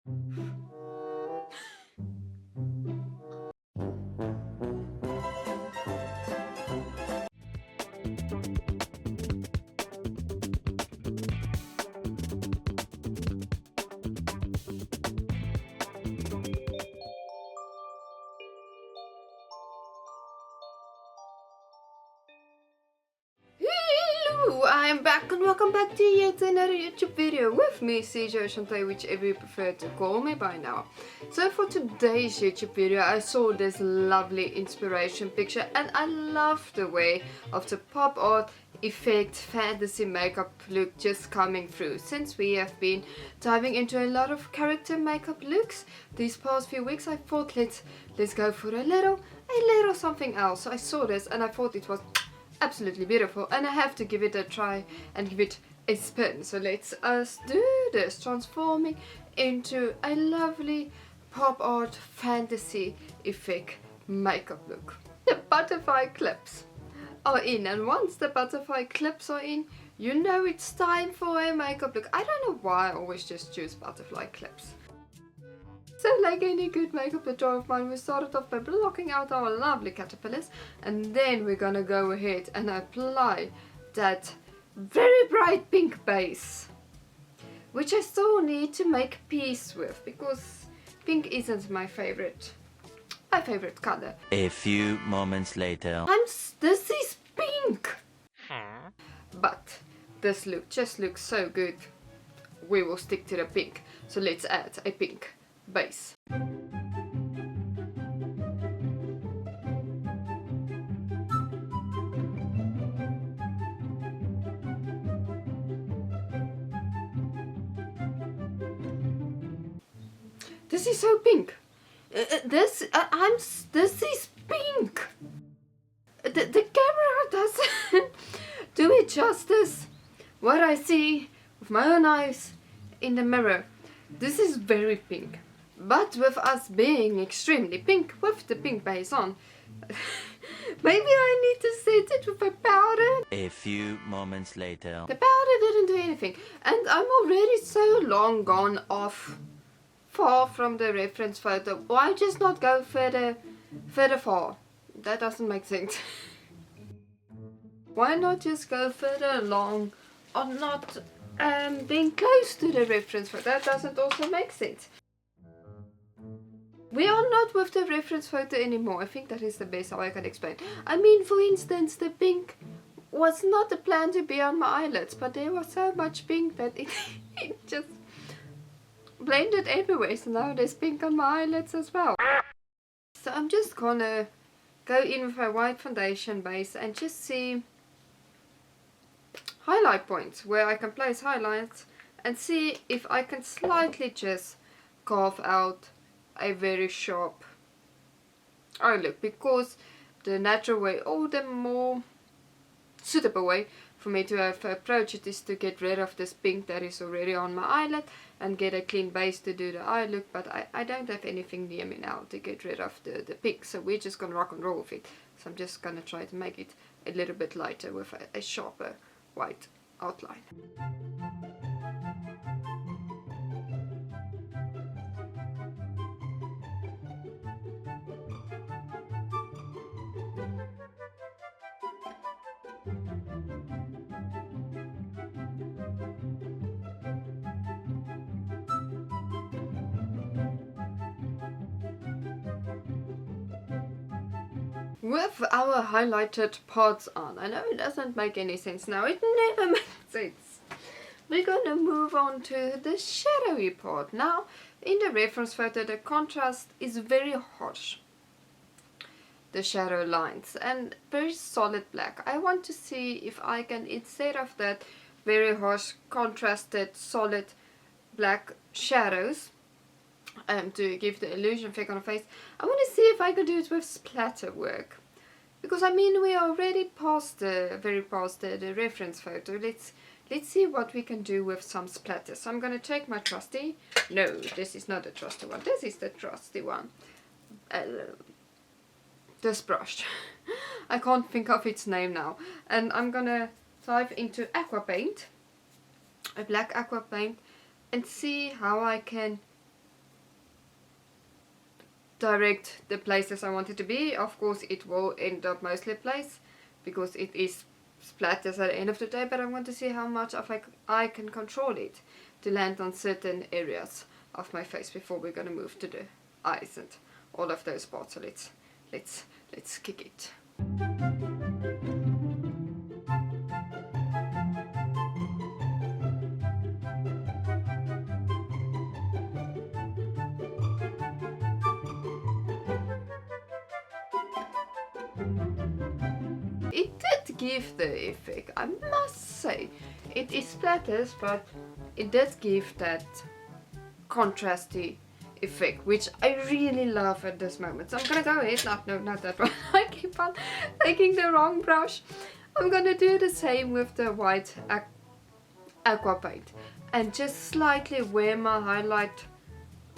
Hello, I am back and welcome back to yet another YouTube video with me, CJ or Shantae, whichever you prefer to call me by now. So for today's YouTube video, I saw this lovely inspiration picture and I love the way of the pop art effect fantasy makeup look just coming through. Since we have been diving into a lot of character makeup looks these past few weeks, I thought let's go for a little something else. So I saw this and I thought it was absolutely beautiful and I have to give it a try and give it a spin. So let's us do this, transforming into a lovely pop art fantasy effect makeup look. The butterfly clips are in, and once the butterfly clips are in, you know it's time for a makeup look. I don't know why I always just choose butterfly clips. So like any good makeup tutorial of mine, we started off by blocking out our lovely caterpillars, and then we're gonna go ahead and apply that very bright pink base, which I still need to make peace with because pink isn't my favorite color. A few moments later. This is pink! But this look just looks so good. We will stick to the pink. So let's add a pink base. This is so pink. This is pink. The camera doesn't do it justice. What I see with my own eyes in the mirror. This is very pink. But with us being extremely pink with the pink base on, maybe I need to set it with a powder. A few moments later. The powder didn't do anything, and I'm already so long gone off far from the reference photo. Why just not go further far? That doesn't make sense. Why not just go further along or not being close to the reference photo? That doesn't also make sense. We are not with the reference photo anymore. I think that is the best how I can explain. I mean, for instance, the pink was not the plan to be on my eyelids, but there was so much pink that it just blended everywhere. So now there's pink on my eyelids as well. So I'm just gonna go in with a white foundation base and just see highlight points where I can place highlights and see if I can slightly just carve out a very sharp eye look, because the natural way or the more suitable way for me to have approached it is to get rid of this pink that is already on my eyelid and get a clean base to do the eye look, but I don't have anything near me now to get rid of the pink, so we're just gonna rock and roll with it. So I'm just gonna try to make it a little bit lighter with a sharper white outline. With our highlighted parts on, I know it doesn't make any sense now, it never makes sense. We're gonna move on to the shadowy part. Now, in the reference photo, the contrast is very harsh. The shadow lines and very solid black. I want to see if I can, instead of that very harsh, contrasted, solid black shadows, to give the illusion effect on the face, I want to see if I can do it with splatter work. Because I mean, we are already past the reference photo. Let's see what we can do with some splatter. So I'm going to take my trusty, no, this is not the trusty one, this is the trusty one, this brush. I can't think of its name now. And I'm going to dive into aqua paint, a black aqua paint, and see how I can direct the places I want it to be. Of course it will end up mostly place because it is splatters at the end of the day, but I want to see how much of I can control it to land on certain areas of my face before we're gonna move to the eyes and all of those parts. So let's kick it. It did give the effect, I must say. It is splatters, but it does give that contrasty effect, which I really love at this moment. So I'm gonna go ahead, no, not that one. I keep on taking the wrong brush. I'm gonna do the same with the white aqua paint, and just slightly where my highlight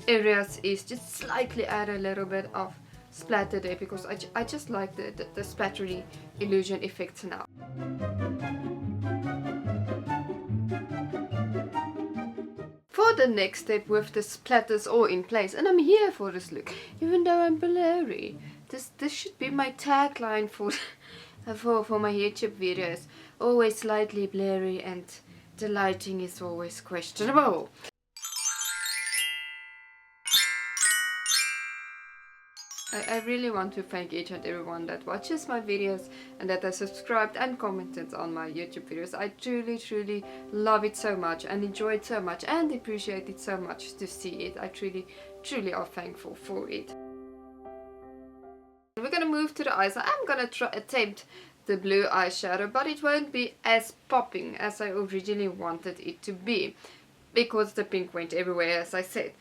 areas is, just slightly add a little bit of splatter there, because I just like the splattery illusion effects now. For the next step with the splatters all in place, and I'm here for this look, even though I'm blurry. This should be my tagline for for my YouTube videos. Always slightly blurry and the lighting is always questionable. I really want to thank each and everyone that watches my videos and that has subscribed and commented on my YouTube videos. I truly love it so much and enjoy it so much and appreciate it so much to see it. I truly are thankful for it. We're gonna move to the eyes. I'm gonna attempt the blue eyeshadow, but it won't be as popping as I originally wanted it to be, because the pink went everywhere, as I said.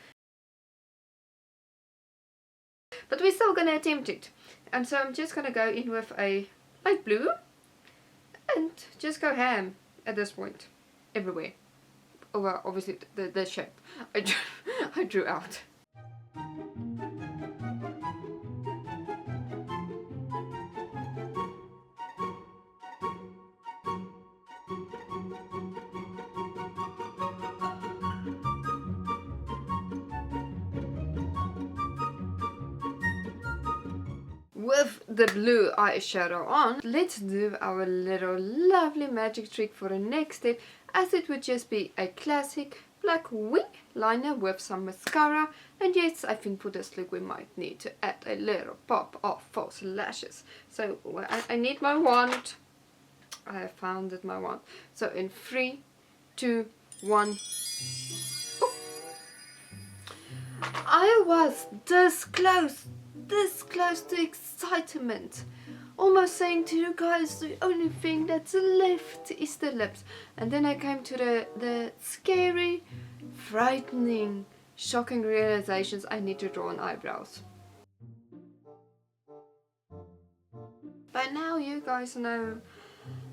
But we're still gonna attempt it, and so I'm just gonna go in with a light blue and just go ham at this point everywhere. Oh, well, obviously the shape I drew out. With the blue eyeshadow on, let's do our little lovely magic trick for the next step, as it would just be a classic black wing liner with some mascara. And yes, I think for this look we might need to add a little pop of false lashes. So I need my wand. I have found it, my wand. So in 3, 2, 1. Oh. I was this close to excitement, almost saying to you guys the only thing that's left is the lips, and then I came to the scary, frightening, shocking realizations I need to draw on eyebrows. By now you guys know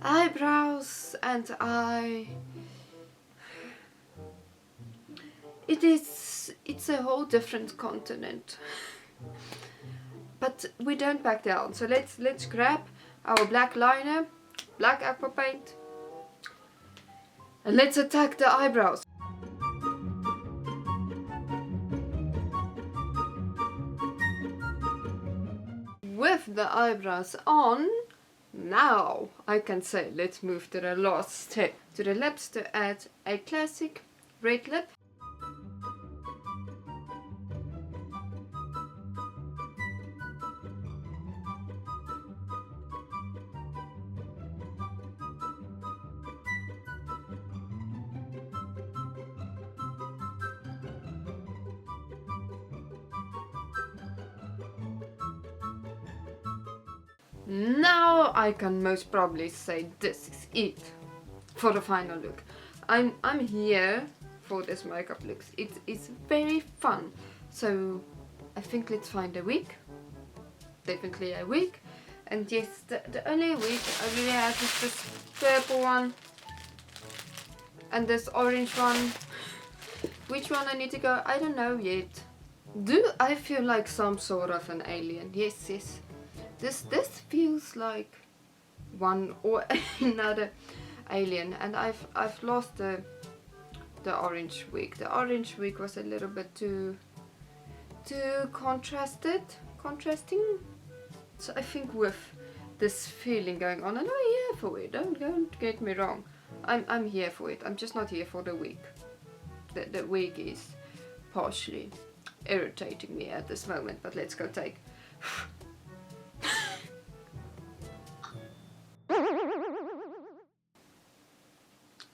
eyebrows and it's a whole different continent. But we don't back down, so let's grab our black liner, black aqua paint, and let's attack the eyebrows. With the eyebrows on, now I can say let's move to the last step, to the lips, to add a classic red lip. Now I can most probably say this is it for the final look. I'm here for this makeup looks. It's very fun. So I think let's find a wig. Definitely a wig. And yes, the only wig I really have is this purple one and this orange one. Which one I need to go? I don't know yet. Do I feel like some sort of an alien? Yes, yes. This feels like one or another alien, and I've lost the orange wig. The orange wig was a little bit too to contrasting. So I think with this feeling going on, and I'm here for it. Don't get me wrong. I'm here for it. I'm just not here for the wig. The wig is partially irritating me at this moment. But let's go take.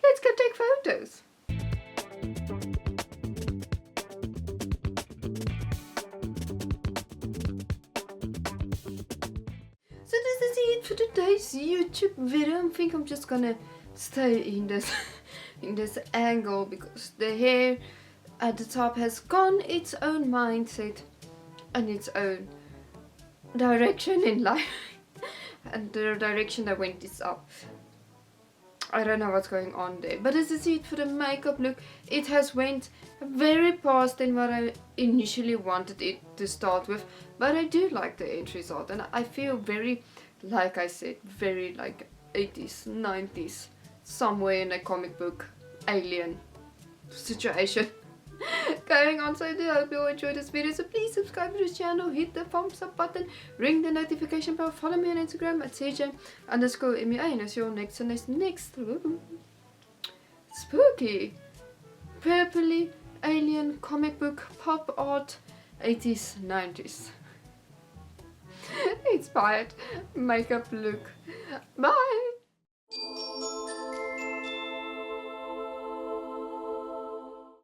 Let's go take photos. So this is it for today's YouTube video. I think I'm just gonna stay in this in this angle because the hair at the top has gone its own mindset and its own direction in life. And the direction that went is up. I don't know what's going on there, but this is it for the makeup look. It has went very past than what I initially wanted it to start with, but I do like the end result, and I feel very, like I said, very like 80s, 90s, somewhere in a comic book alien situation going on. So I do hope you enjoyed this video, so please subscribe to this channel, hit the thumbs up button, ring the notification bell, follow me on Instagram at CJ_MEA, and I'll see you next spooky purpley alien comic book pop art 80s 90s inspired makeup look. Bye.